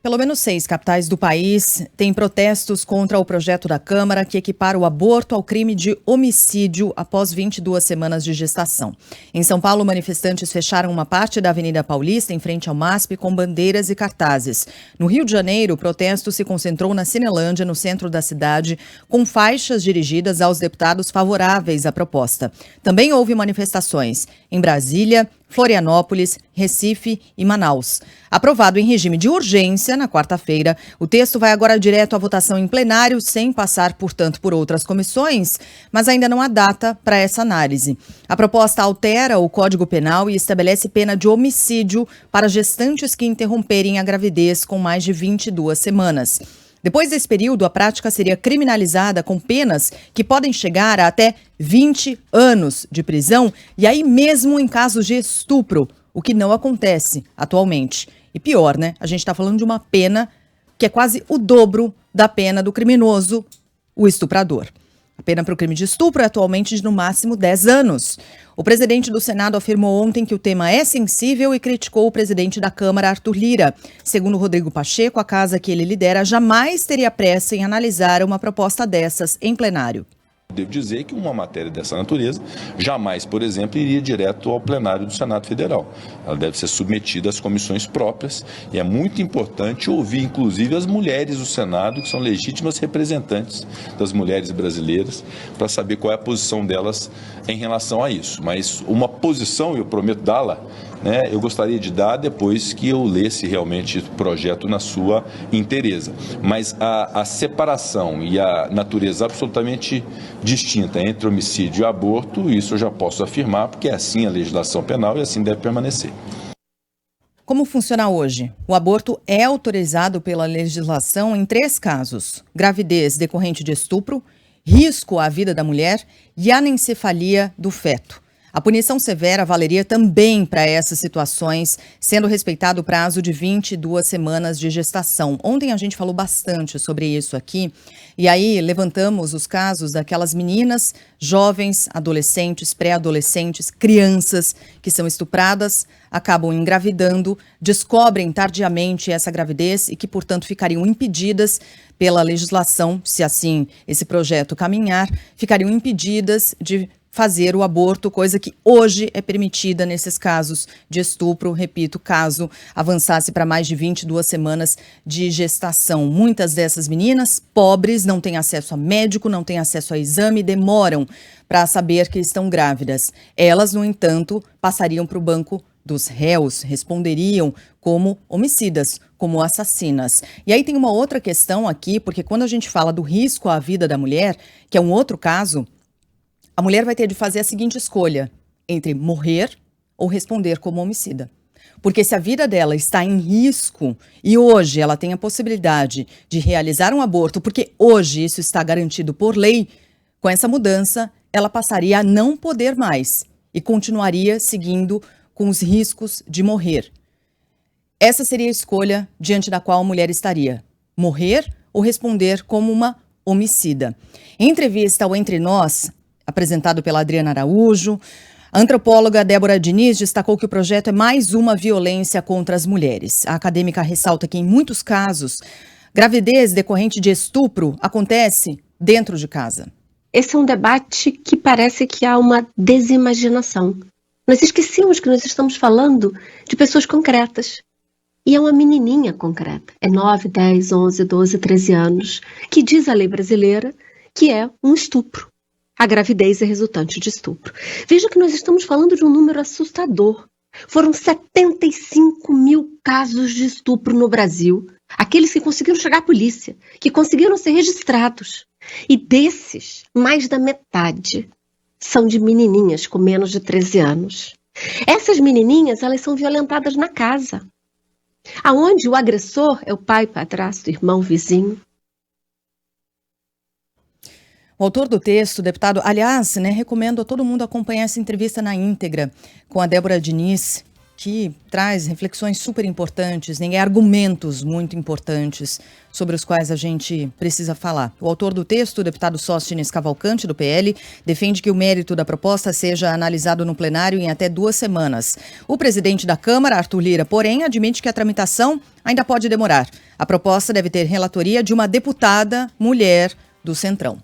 Pelo menos 6 capitais do país têm protestos contra o projeto da Câmara que equipara o aborto ao crime de homicídio após 22 semanas de gestação. Em São Paulo, manifestantes fecharam uma parte da Avenida Paulista, em frente ao MASP, com bandeiras e cartazes. No Rio de Janeiro, o protesto se concentrou na Cinelândia, no centro da cidade, com faixas dirigidas aos deputados favoráveis à proposta. Também houve manifestações em Brasília, Florianópolis, Recife e Manaus. Aprovado em regime de urgência na quarta-feira, o texto vai agora direto à votação em plenário, sem passar, portanto, por outras comissões, mas ainda não há data para essa análise. A proposta altera o Código Penal e estabelece pena de homicídio para gestantes que interromperem a gravidez com mais de 22 semanas. Depois desse período, a prática seria criminalizada com penas que podem chegar a até 20 anos de prisão, e aí mesmo em casos de estupro, o que não acontece atualmente. E pior, né? A gente está falando de uma pena que é quase o dobro da pena do criminoso, o estuprador. A pena para o crime de estupro é atualmente de no máximo 10 anos. O presidente do Senado afirmou ontem que o tema é sensível e criticou o presidente da Câmara, Arthur Lira. Segundo Rodrigo Pacheco, a casa que ele lidera jamais teria pressa em analisar uma proposta dessas em plenário. Devo dizer que uma matéria dessa natureza jamais, por exemplo, iria direto ao plenário do Senado Federal. Ela deve ser submetida às comissões próprias e é muito importante ouvir, inclusive, as mulheres do Senado, que são legítimas representantes das mulheres brasileiras, para saber qual é a posição delas em relação a isso. Mas uma posição, eu prometo dá-la, eu gostaria de dar depois que eu lesse realmente o projeto na sua inteireza. Mas a separação e a natureza absolutamente distinta entre homicídio e aborto, isso eu já posso afirmar, porque é assim a legislação penal e assim deve permanecer. Como funciona hoje? O aborto é autorizado pela legislação em 3 casos: gravidez decorrente de estupro, risco à vida da mulher e anencefalia do feto. A punição severa valeria também para essas situações, sendo respeitado o prazo de 22 semanas de gestação. Ontem a gente falou bastante sobre isso aqui, e aí levantamos os casos daquelas meninas, jovens, adolescentes, pré-adolescentes, crianças que são estupradas, acabam engravidando, descobrem tardiamente essa gravidez e que, portanto, ficariam impedidas pela legislação, se assim esse projeto caminhar, ficariam impedidas de fazer o aborto, coisa que hoje é permitida nesses casos de estupro, repito, caso avançasse para mais de 22 semanas de gestação. Muitas dessas meninas, pobres, não têm acesso a médico, não têm acesso a exame, demoram para saber que estão grávidas. Elas, no entanto, passariam para o banco dos réus, responderiam como homicidas, como assassinas. E aí tem uma outra questão aqui, porque quando a gente fala do risco à vida da mulher, que é um outro caso, a mulher vai ter de fazer a seguinte escolha: entre morrer ou responder como homicida. Porque se a vida dela está em risco e hoje ela tem a possibilidade de realizar um aborto, porque hoje isso está garantido por lei, com essa mudança ela passaria a não poder mais e continuaria seguindo com os riscos de morrer. Essa seria a escolha diante da qual a mulher estaria: morrer ou responder como uma homicida. Em entrevista ao Entre Nós, apresentado pela Adriana Araújo, a antropóloga Débora Diniz destacou que o projeto é mais uma violência contra as mulheres. A acadêmica ressalta que, em muitos casos, gravidez decorrente de estupro acontece dentro de casa. Esse é um debate que parece que há uma desimaginação. Nós esquecemos que nós estamos falando de pessoas concretas. E é uma menininha concreta. É 9, 10, 11, 12, 13 anos, que diz a lei brasileira que é um estupro. A gravidez é resultante de estupro. Veja que nós estamos falando de um número assustador. Foram 75 mil casos de estupro no Brasil. Aqueles que conseguiram chegar à polícia, que conseguiram ser registrados. E desses, mais da metade são de menininhas com menos de 13 anos. Essas menininhas, elas são violentadas na casa, aonde o agressor é o pai, padrasto, irmão, vizinho. O autor do texto, deputado, aliás, recomendo a todo mundo acompanhar essa entrevista na íntegra com a Débora Diniz, que traz reflexões super importantes, argumentos muito importantes sobre os quais a gente precisa falar. O autor do texto, o deputado Sóstenes Cavalcante, do PL, defende que o mérito da proposta seja analisado no plenário em até 2 semanas. O presidente da Câmara, Arthur Lira, porém, admite que a tramitação ainda pode demorar. A proposta deve ter relatoria de uma deputada mulher do Centrão.